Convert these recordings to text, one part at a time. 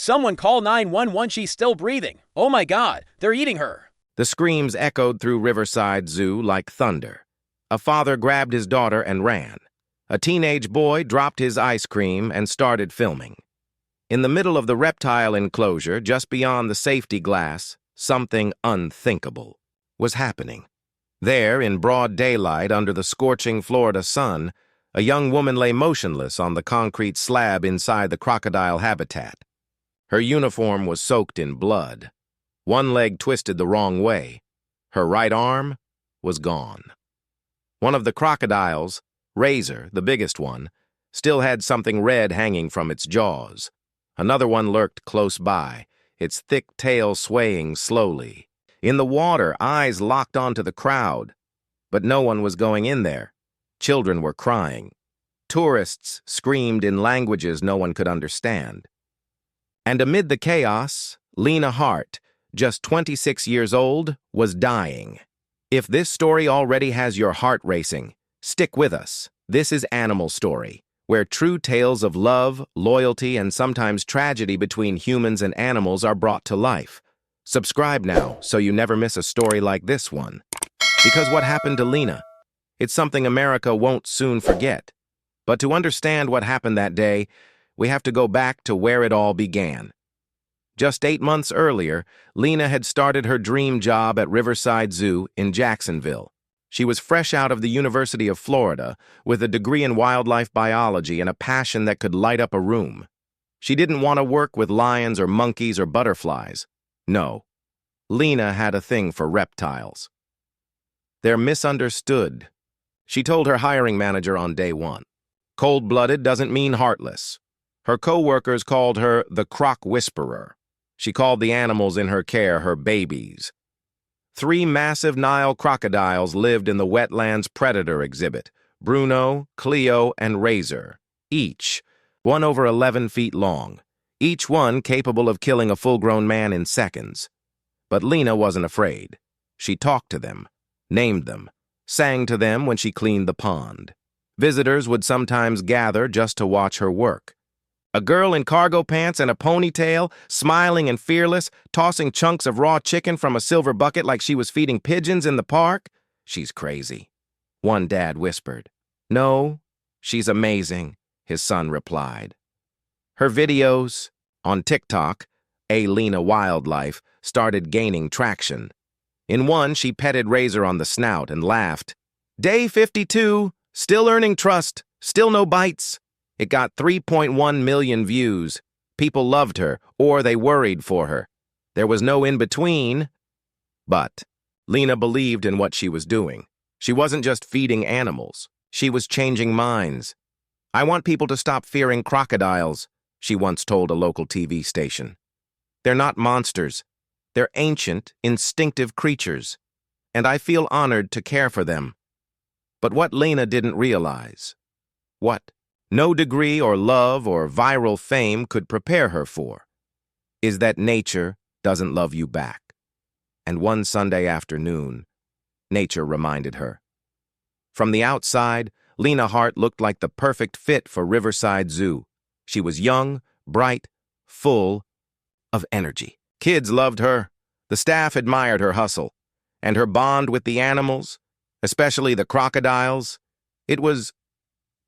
Someone call 911, she's still breathing. Oh my God, they're eating her. The screams echoed through Riverside Zoo like thunder. A father grabbed his daughter and ran. A teenage boy dropped his ice cream and started filming. In the middle of the reptile enclosure, just beyond the safety glass, something unthinkable was happening. There, in broad daylight under the scorching Florida sun, a young woman lay motionless on the concrete slab inside the crocodile habitat. Her uniform was soaked in blood. One leg twisted the wrong way. Her right arm was gone. One of the crocodiles, Razor, the biggest one, still had something red hanging from its jaws. Another one lurked close by, its thick tail swaying slowly. In the water, eyes locked onto the crowd. But no one was going in there. Children were crying. Tourists screamed in languages no one could understand. And amid the chaos, Lena Hart, just 26 years old, was dying. If this story already has your heart racing, stick with us. This is Animal Story, where true tales of love, loyalty, and sometimes tragedy between humans and animals are brought to life. Subscribe now so you never miss a story like this one. Because what happened to Lena? It's something America won't soon forget. But to understand what happened that day, we have to go back to where it all began. Just 8 months earlier, Lena had started her dream job at Riverside Zoo in Jacksonville. She was fresh out of the University of Florida with a degree in wildlife biology and a passion that could light up a room. She didn't want to work with lions or monkeys or butterflies. No, Lena had a thing for reptiles. They're misunderstood, she told her hiring manager on day one. Cold-blooded doesn't mean heartless. Her co-workers called her the Croc Whisperer. She called the animals in her care her babies. 3 massive Nile crocodiles lived in the Wetlands Predator exhibit, Bruno, Cleo, and Razor, each, one over 11 feet long, each one capable of killing a full-grown man in seconds. But Lena wasn't afraid. She talked to them, named them, sang to them when she cleaned the pond. Visitors would sometimes gather just to watch her work. A girl in cargo pants and a ponytail, smiling and fearless, tossing chunks of raw chicken from a silver bucket like she was feeding pigeons in the park? She's crazy, one dad whispered. No, she's amazing, his son replied. Her videos, on TikTok, A Lena Wildlife, started gaining traction. In one, she petted Razor on the snout and laughed. Day 52, still earning trust, still no bites. It got 3.1 million views. People loved her, or they worried for her. There was no in-between. But Lena believed in what she was doing. She wasn't just feeding animals. She was changing minds. I want people to stop fearing crocodiles, she once told a local TV station. They're not monsters. They're ancient, instinctive creatures. And I feel honored to care for them. But what Lena didn't realize, what no degree or love or viral fame could prepare her for, is that nature doesn't love you back. And one Sunday afternoon, nature reminded her. From the outside, Lena Hart looked like the perfect fit for Riverside Zoo. She was young, bright, full of energy. Kids loved her. The staff admired her hustle. And her bond with the animals, especially the crocodiles, it was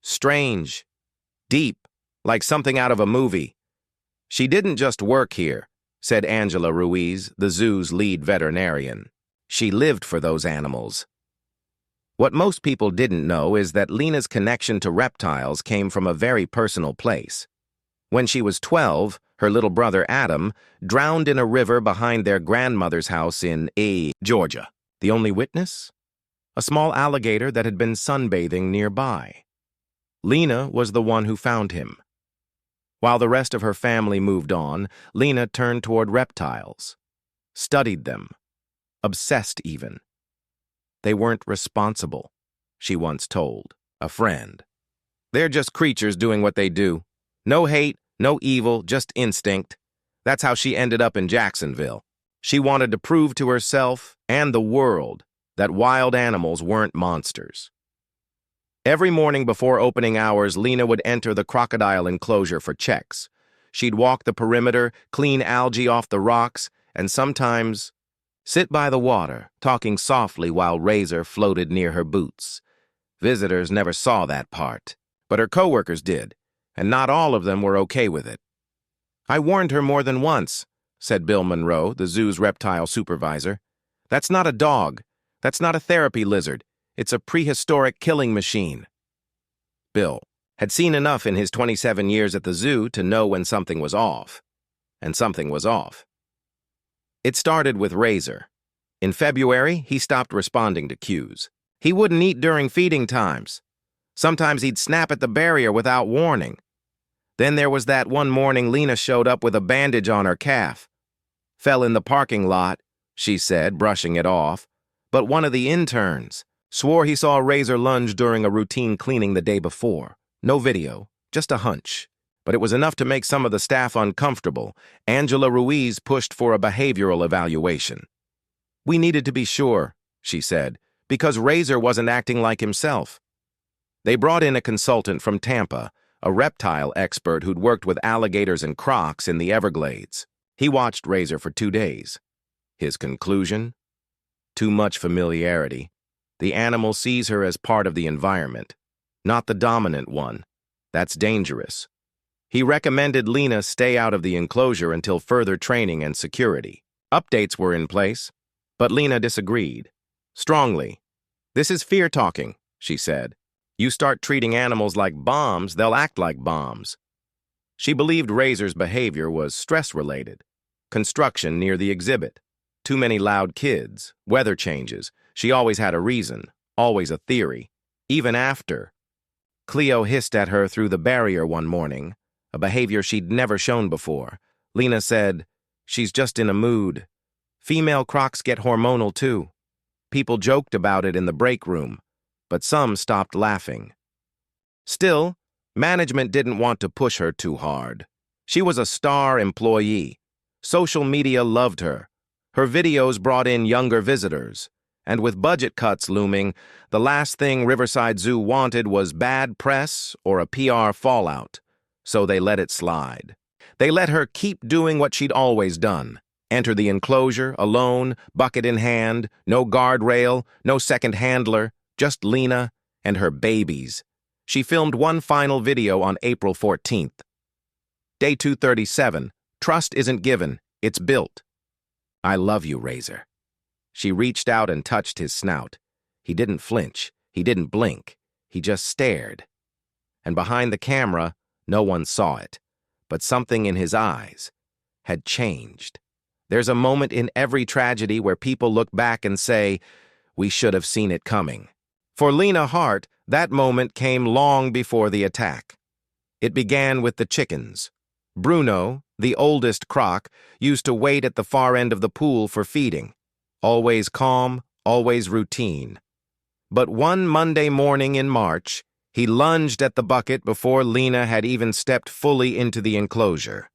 strange. Deep, like something out of a movie. She didn't just work here, said Angela Ruiz, the zoo's lead veterinarian. She lived for those animals. What most people didn't know is that Lena's connection to reptiles came from a very personal place. When she was 12, her little brother Adam drowned in a river behind their grandmother's house in Georgia. The only witness? A small alligator that had been sunbathing nearby. Lena was the one who found him. While the rest of her family moved on, Lena turned toward reptiles, studied them, obsessed even. They weren't responsible, she once told a friend. They're just creatures doing what they do. No hate, no evil, just instinct. That's how she ended up in Jacksonville. She wanted to prove to herself and the world that wild animals weren't monsters. Every morning before opening hours, Lena would enter the crocodile enclosure for checks. She'd walk the perimeter, clean algae off the rocks, and sometimes sit by the water, talking softly while Razor floated near her boots. Visitors never saw that part, but her coworkers did, and not all of them were okay with it. "I warned her more than once," said Bill Monroe, the zoo's reptile supervisor. "That's not a dog. That's not a therapy lizard. It's a prehistoric killing machine." Bill had seen enough in his 27 years at the zoo to know when something was off. And something was off. It started with Razor. In February, he stopped responding to cues. He wouldn't eat during feeding times. Sometimes he'd snap at the barrier without warning. Then there was that one morning Lena showed up with a bandage on her calf. "Fell in the parking lot," she said, brushing it off. But one of the interns swore he saw Razor lunge during a routine cleaning the day before. No video, just a hunch. But it was enough to make some of the staff uncomfortable. Angela Ruiz pushed for a behavioral evaluation. "We needed to be sure," she said, because Razor wasn't acting like himself. They brought in a consultant from Tampa, a reptile expert who'd worked with alligators and crocs in the Everglades. He watched Razor for 2 days. His conclusion? Too much familiarity. The animal sees her as part of the environment, not the dominant one. That's dangerous. He recommended Lena stay out of the enclosure until further training and security. Updates were in place, but Lena disagreed. Strongly. "This is fear-talking," she said. "You start treating animals like bombs, they'll act like bombs." She believed Razor's behavior was stress-related. Construction near the exhibit. Too many loud kids, weather changes. She always had a reason, always a theory. Even after. Cleo hissed at her through the barrier one morning, a behavior she'd never shown before. Lena said, "She's just in a mood. Female crocs get hormonal too." People joked about it in the break room, but some stopped laughing. Still, management didn't want to push her too hard. She was a star employee. Social media loved her. Her videos brought in younger visitors. And with budget cuts looming, the last thing Riverside Zoo wanted was bad press or a PR fallout. So they let it slide. They let her keep doing what she'd always done. Enter the enclosure, alone, bucket in hand, no guardrail, no second handler, just Lena and her babies. She filmed one final video on April 14th. Day 237. Trust isn't given, it's built. "I love you, Razor." She reached out and touched his snout. He didn't flinch. He didn't blink. He just stared. And behind the camera, no one saw it. But something in his eyes had changed. There's a moment in every tragedy where people look back and say, "We should have seen it coming." For Lena Hart, that moment came long before the attack. It began with the chickens. Bruno, the oldest croc, used to wait at the far end of the pool for feeding. Always calm, always routine. But one Monday morning in March, he lunged at the bucket before Lena had even stepped fully into the enclosure.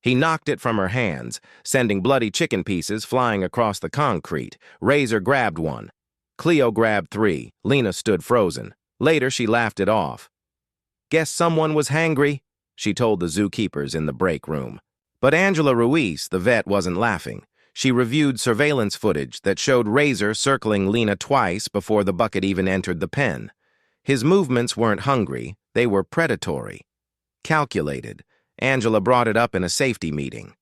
He knocked it from her hands, sending bloody chicken pieces flying across the concrete. Razor grabbed one. Cleo grabbed 3. Lena stood frozen. Later, she laughed it off. "Guess someone was hangry," she told the zookeepers in the break room. But Angela Ruiz, the vet, wasn't laughing. She reviewed surveillance footage that showed Razor circling Lena twice before the bucket even entered the pen. His movements weren't hungry, they were predatory. Calculated. Angela brought it up in a safety meeting.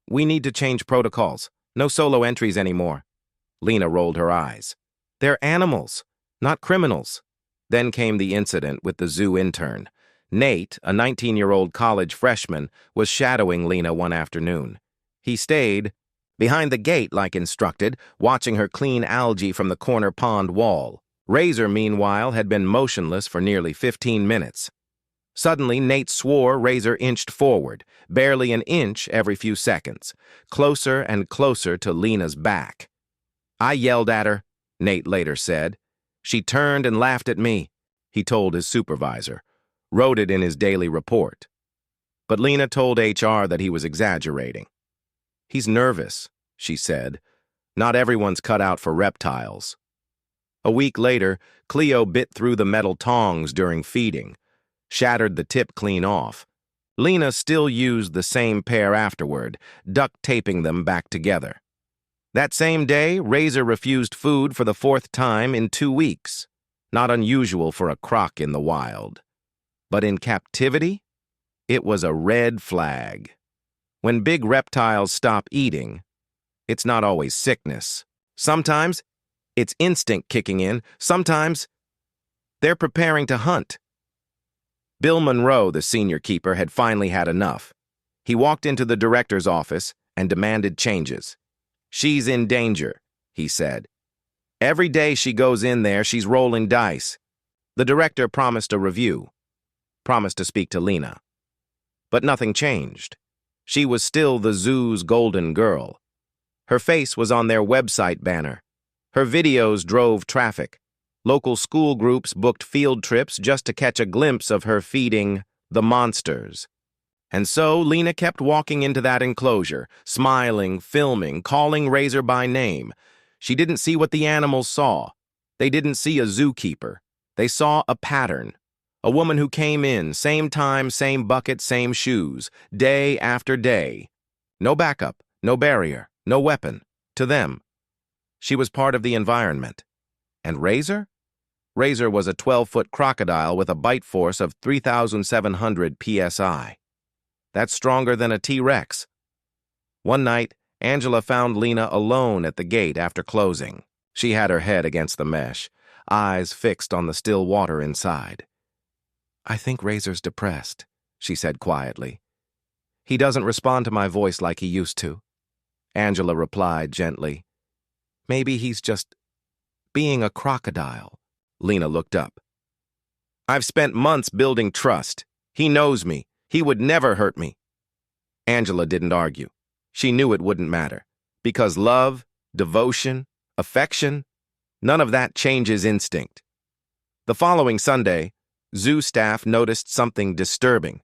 "We need to change protocols. No solo entries anymore." Lena rolled her eyes. "They're animals, not criminals." Then came the incident with the zoo intern. Nate, a 19-year-old college freshman, was shadowing Lena one afternoon. He stayed behind the gate like instructed, watching her clean algae from the corner pond wall. Razor, meanwhile, had been motionless for nearly 15 minutes. Suddenly, Nate swore Razor inched forward, barely an inch every few seconds, closer and closer to Lena's back. "I yelled at her," Nate later said. "She turned and laughed at me," he told his supervisor. Wrote it in his daily report. But Lena told HR that he was exaggerating. "He's nervous," she said. "Not everyone's cut out for reptiles." A week later, Cleo bit through the metal tongs during feeding, shattered the tip clean off. Lena still used the same pair afterward, duct taping them back together. That same day, Razor refused food for the 4th time in 2 weeks. Not unusual for a croc in the wild. But in captivity, it was a red flag. When big reptiles stop eating, it's not always sickness. Sometimes, it's instinct kicking in. Sometimes, they're preparing to hunt. Bill Monroe, the senior keeper, had finally had enough. He walked into the director's office and demanded changes. "She's in danger," he said. "Every day she goes in there, she's rolling dice." The director promised a review, promised to speak to Lena. But nothing changed. She was still the zoo's golden girl. Her face was on their website banner. Her videos drove traffic. Local school groups booked field trips just to catch a glimpse of her feeding the monsters. And so Lena kept walking into that enclosure, smiling, filming, calling Razor by name. She didn't see what the animals saw. They didn't see a zookeeper. They saw a pattern. A woman who came in, same time, same bucket, same shoes, day after day. No backup, no barrier, no weapon. To them, she was part of the environment. And Razor? Razor was a 12-foot crocodile with a bite force of 3,700 psi. That's stronger than a T-Rex. One night, Angela found Lena alone at the gate after closing. She had her head against the mesh, eyes fixed on the still water inside. "I think Razor's depressed," she said quietly. "He doesn't respond to my voice like he used to." Angela replied gently, "Maybe he's just being a crocodile." Lena looked up. "I've spent months building trust. He knows me. He would never hurt me." Angela didn't argue. She knew it wouldn't matter. Because love, devotion, affection, none of that changes instinct. The following Sunday, zoo staff noticed something disturbing.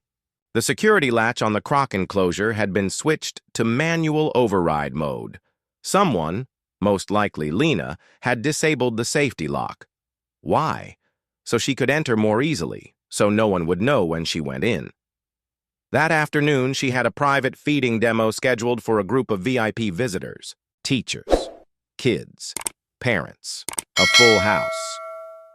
The security latch on the croc enclosure had been switched to manual override mode. Someone, most likely Lena, had disabled the safety lock. Why? So she could enter more easily, so no one would know when she went in. That afternoon, she had a private feeding demo scheduled for a group of VIP visitors. Teachers, kids, parents, a full house.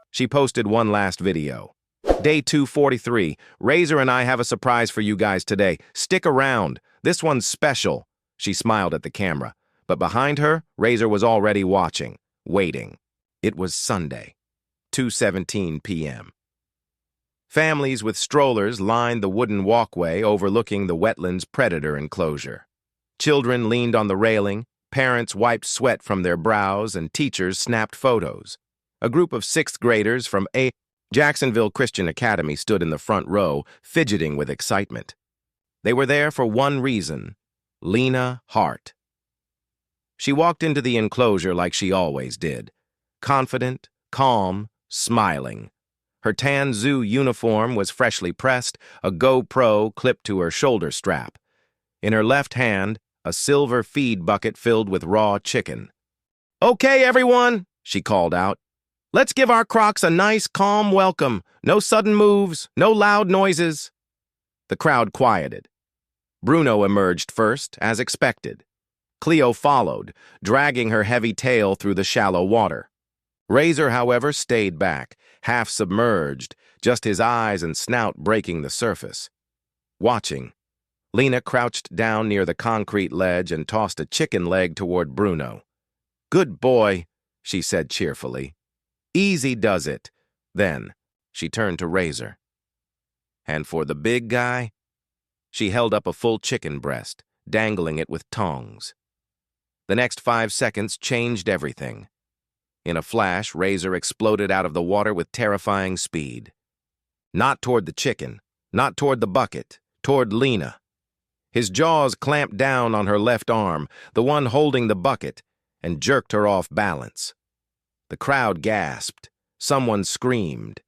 She posted one last video. "Day 243. Razor and I have a surprise for you guys today. Stick around. This one's special." She smiled at the camera. But behind her, Razor was already watching, waiting. It was Sunday, 2:17 p.m. Families with strollers lined the wooden walkway overlooking the wetlands predator enclosure. Children leaned on the railing, parents wiped sweat from their brows, and teachers snapped photos. A group of 6th graders from Jacksonville Christian Academy stood in the front row, fidgeting with excitement. They were there for one reason: Lena Hart. She walked into the enclosure like she always did, confident, calm, smiling. Her tan zoo uniform was freshly pressed, a GoPro clipped to her shoulder strap. In her left hand, a silver feed bucket filled with raw chicken. "Okay, everyone," she called out. "Let's give our crocs a nice, calm welcome. No sudden moves, no loud noises." The crowd quieted. Bruno emerged first, as expected. Cleo followed, dragging her heavy tail through the shallow water. Razor, however, stayed back, half submerged, just his eyes and snout breaking the surface. Watching, Lena crouched down near the concrete ledge and tossed a chicken leg toward Bruno. "Good boy," she said cheerfully. "Easy does it." Then, she turned to Razor. "And for the big guy?" She held up a full chicken breast, dangling it with tongs. The next 5 seconds changed everything. In a flash, Razor exploded out of the water with terrifying speed. Not toward the chicken, not toward the bucket, toward Lena. His jaws clamped down on her left arm, the one holding the bucket, and jerked her off balance. The crowd gasped. Someone screamed.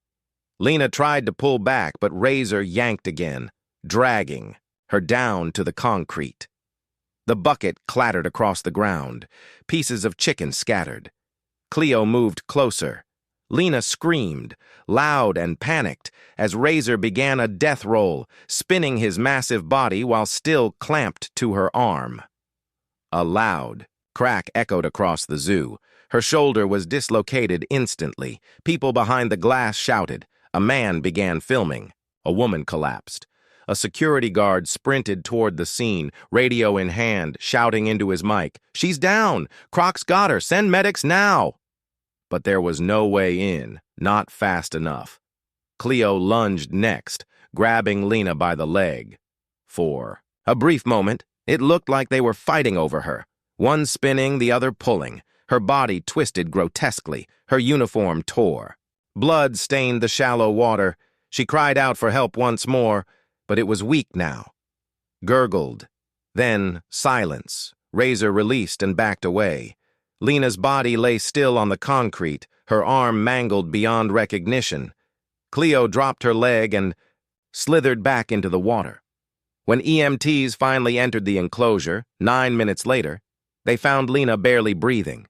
Lena tried to pull back, but Razor yanked again, dragging her down to the concrete. The bucket clattered across the ground. Pieces of chicken scattered. Cleo moved closer. Lena screamed, loud and panicked, as Razor began a death roll, spinning his massive body while still clamped to her arm. A loud crack echoed across the zoo. Her shoulder was dislocated instantly. People behind the glass shouted. A man began filming. A woman collapsed. A security guard sprinted toward the scene, radio in hand, shouting into his mic, "She's down! Croc's got her! Send medics now!" But there was no way in, not fast enough. Cleo lunged next, grabbing Lena by the leg. For a brief moment, it looked like they were fighting over her, one spinning, the other pulling. Her body twisted grotesquely, her uniform tore. Blood stained the shallow water. She cried out for help once more, but it was weak now. Gurgled. Then silence. Razor released and backed away. Lena's body lay still on the concrete, her arm mangled beyond recognition. Cleo dropped her leg and slithered back into the water. When EMTs finally entered the enclosure, 9 minutes later, they found Lena barely breathing.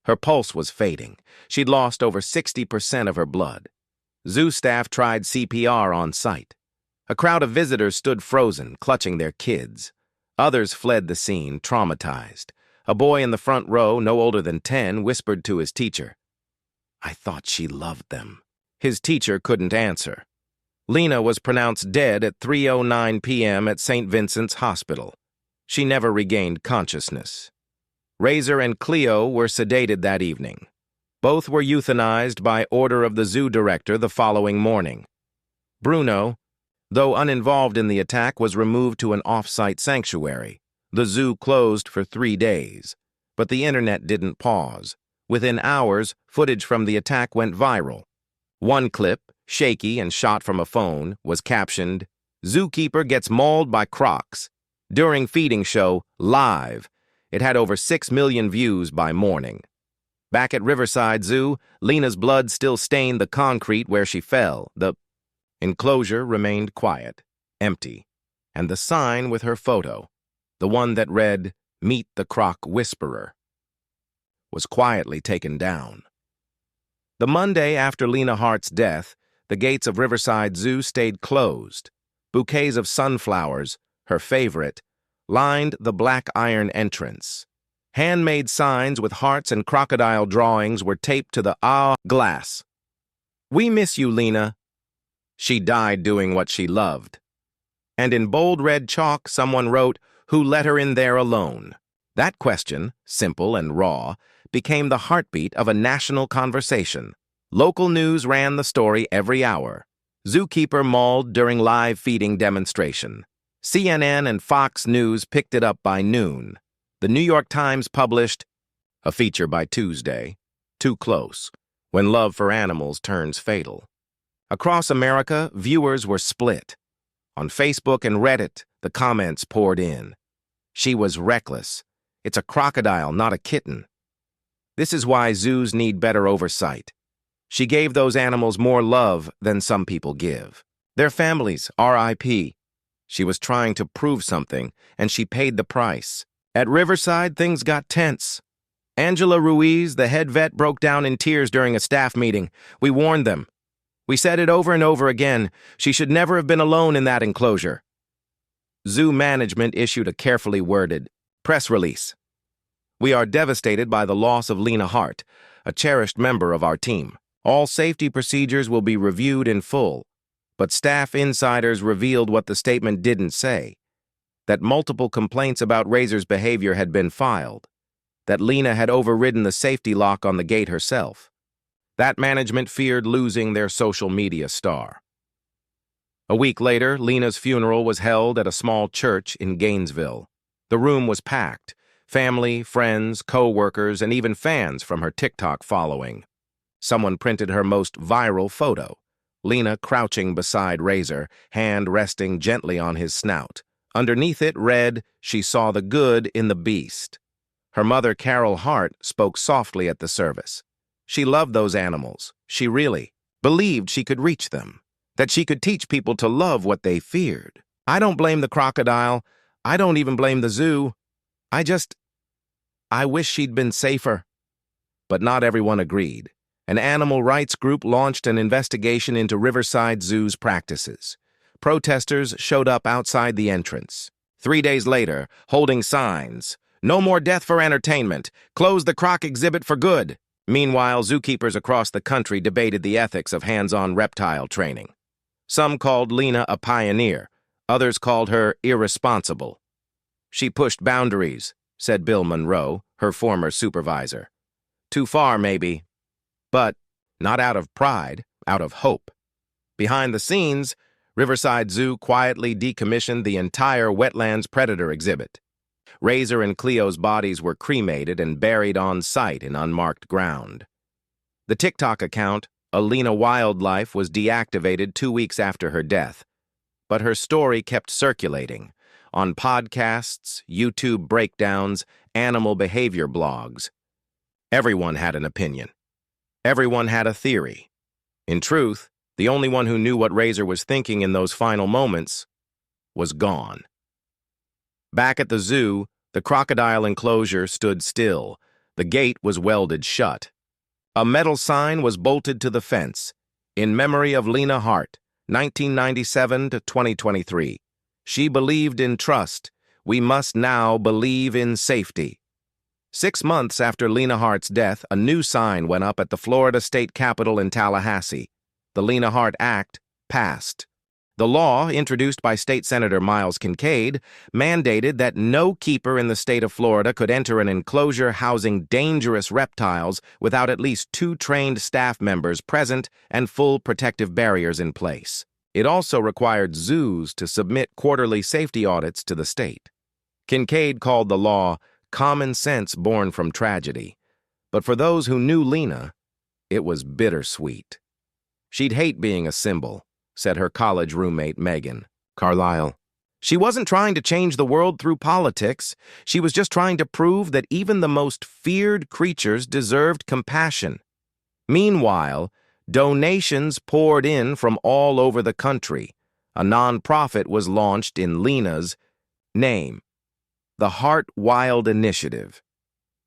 Her pulse was fading. She'd lost over 60% of her blood. Zoo staff tried CPR on site. A crowd of visitors stood frozen, clutching their kids. Others fled the scene, traumatized. A boy in the front row, no older than 10, whispered to his teacher, "I thought she loved them." His teacher couldn't answer. Lena was pronounced dead at 3:09 p.m. at St. Vincent's Hospital. She never regained consciousness. Razor and Cleo were sedated that evening. Both were euthanized by order of the zoo director the following morning. Bruno, though uninvolved in the attack, was removed to an off-site sanctuary. The zoo closed for 3 days, but the internet didn't pause. Within hours, footage from the attack went viral. One clip, shaky and shot from a phone, was captioned, "Zookeeper gets mauled by crocs." During feeding show, live. It had over 6 million views by morning. Back at Riverside Zoo, Lena's blood still stained the concrete where she fell. The enclosure remained quiet, empty, and the sign with her photo, the one that read, "Meet the Croc Whisperer," was quietly taken down. The Monday after Lena Hart's death, the gates of Riverside Zoo stayed closed. Bouquets of sunflowers, her favorite, lined the black iron entrance. Handmade signs with hearts and crocodile drawings were taped to the glass. "We miss you, Lena. She died doing what she loved." And in bold red chalk, someone wrote, "Who let her in there alone?" That question, simple and raw, became the heartbeat of a national conversation. Local news ran the story every hour. Zookeeper mauled during live feeding demonstration. CNN and Fox News picked it up by noon. The New York Times published a feature by Tuesday, "Too Close, When Love for Animals Turns Fatal." Across America, viewers were split. On Facebook and Reddit, the comments poured in. "She was reckless. It's a crocodile, not a kitten. This is why zoos need better oversight. She gave those animals more love than some people give. Their families, RIP. She was trying to prove something, and she paid the price." At Riverside, things got tense. Angela Ruiz, the head vet, broke down in tears during a staff meeting. "We warned them. We said it over and over again. She should never have been alone in that enclosure." Zoo management issued a carefully worded press release. "We are devastated by the loss of Lena Hart, a cherished member of our team. All safety procedures will be reviewed in full." But staff insiders revealed what the statement didn't say: that multiple complaints about Razor's behavior had been filed, that Lena had overridden the safety lock on the gate herself. That management feared losing their social media star. A week later, Lena's funeral was held at a small church in Gainesville. The room was packed. Family, friends, co-workers, and even fans from her TikTok following. Someone printed her most viral photo, Lena crouching beside Razor, hand resting gently on his snout. Underneath it read, "She saw the good in the beast." Her mother, Carol Hart, spoke softly at the service. She loved those animals. She really believed she could reach them, that she could teach people to love what they feared. "I don't blame the crocodile. I don't even blame the zoo. I wish she'd been safer." But not everyone agreed. an animal rights group launched an investigation into Riverside Zoo's practices. Protesters showed up outside the entrance. 3 days later, holding signs, "No more death for entertainment. Close the croc exhibit for good." Meanwhile, zookeepers across the country debated the ethics of hands-on reptile training. Some called Lena a pioneer. Others called her irresponsible. "She pushed boundaries," said Bill Monroe, her former supervisor. "Too far, maybe. But not out of pride, out of hope." Behind the scenes, Riverside Zoo quietly decommissioned the entire wetlands predator exhibit. Razor and Cleo's bodies were cremated and buried on site in unmarked ground. The TikTok account, Alina Wildlife, was deactivated 2 weeks after her death, but her story kept circulating on podcasts, YouTube breakdowns, animal behavior blogs. Everyone had an opinion. Everyone had a theory. In truth, the only one who knew what Razor was thinking in those final moments was gone. Back at the zoo, the crocodile enclosure stood still. The gate was welded shut. A metal sign was bolted to the fence, "In memory of Lena Hart, 1997 to 2023. She believed in trust. We must now believe in safety." 6 months after Lena Hart's death, a new sign went up at the Florida State Capitol in Tallahassee. The Lena Hart Act passed. The law, introduced by State Senator Miles Kincaid, mandated that no keeper in the state of Florida could enter an enclosure housing dangerous reptiles without at least 2 trained staff members present and full protective barriers in place. It also required zoos to submit quarterly safety audits to the state. Kincaid called the law common sense born from tragedy. But for those who knew Lena, it was bittersweet. "She'd hate being a symbol," said her college roommate Megan Carlisle. "She wasn't trying to change the world through politics. She was just trying to prove that even the most feared creatures deserved compassion." Meanwhile, donations poured in from all over the country. A nonprofit was launched in Lena's name, the Heart Wild Initiative.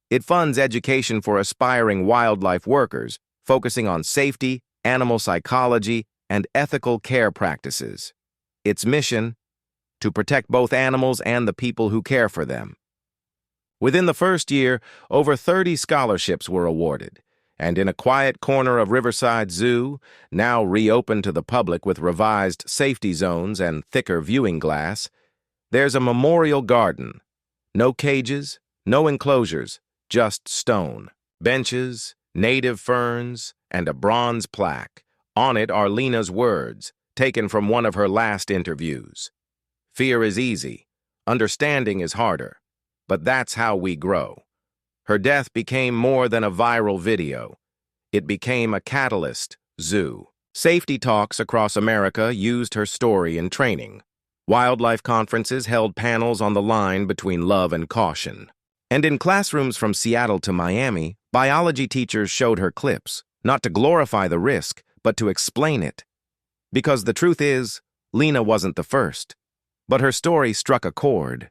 It funds education for aspiring wildlife workers, focusing on safety, animal psychology, and ethical care practices. Its mission: to protect both animals and the people who care for them. Within the first year, over 30 scholarships were awarded, and in a quiet corner of Riverside Zoo, now reopened to the public with revised safety zones and thicker viewing glass, there's a memorial garden. No cages, no enclosures, just stone, benches, native ferns, and a bronze plaque. On it are Lena's words, taken from one of her last interviews. "Fear is easy. Understanding is harder. But that's how we grow." Her death became more than a viral video. It became a catalyst. Zoo safety talks across America used her story in training. Wildlife conferences held panels on the line between love and caution. And in classrooms from Seattle to Miami, biology teachers showed her clips, not to glorify the risk, but to explain it. Because the truth is, Lena wasn't the first. But her story struck a chord.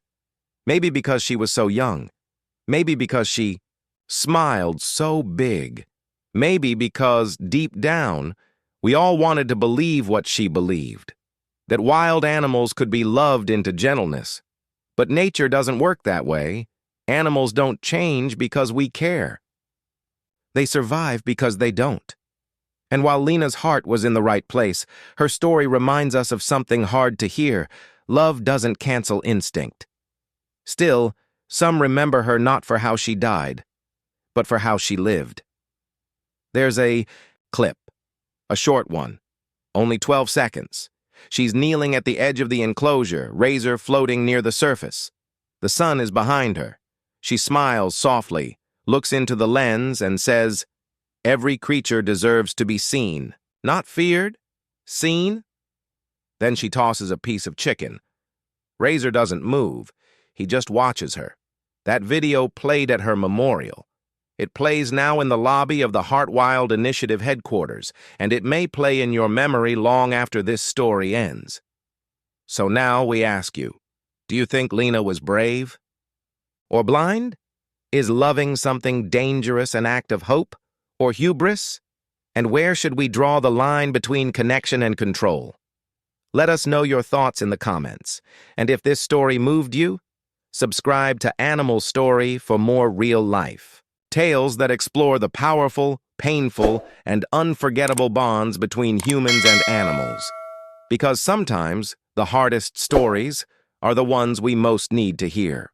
Maybe because she was so young. Maybe because she smiled so big. Maybe because, deep down, we all wanted to believe what she believed. That wild animals could be loved into gentleness. But nature doesn't work that way. Animals don't change because we care. They survive because they don't. And while Lena's heart was in the right place, her story reminds us of something hard to hear. Love doesn't cancel instinct. Still, some remember her not for how she died, but for how she lived. There's a clip, a short one, only 12 seconds. She's kneeling at the edge of the enclosure, Razor floating near the surface. The sun is behind her. She smiles softly, looks into the lens, and says, "Every creature deserves to be seen, not feared, seen." Then she tosses a piece of chicken. Razor doesn't move. He just watches her. That video played at her memorial. It plays now in the lobby of the Heart Wild Initiative headquarters, and it may play in your memory long after this story ends. So now we ask you, do you think Lena was brave? Or blind? Is loving something dangerous an act of hope or hubris? And where should we draw the line between connection and control? Let us know your thoughts in the comments. And if this story moved you, subscribe to Animal Story for more real life tales that explore the powerful, painful, and unforgettable bonds between humans and animals. Because sometimes the hardest stories are the ones we most need to hear.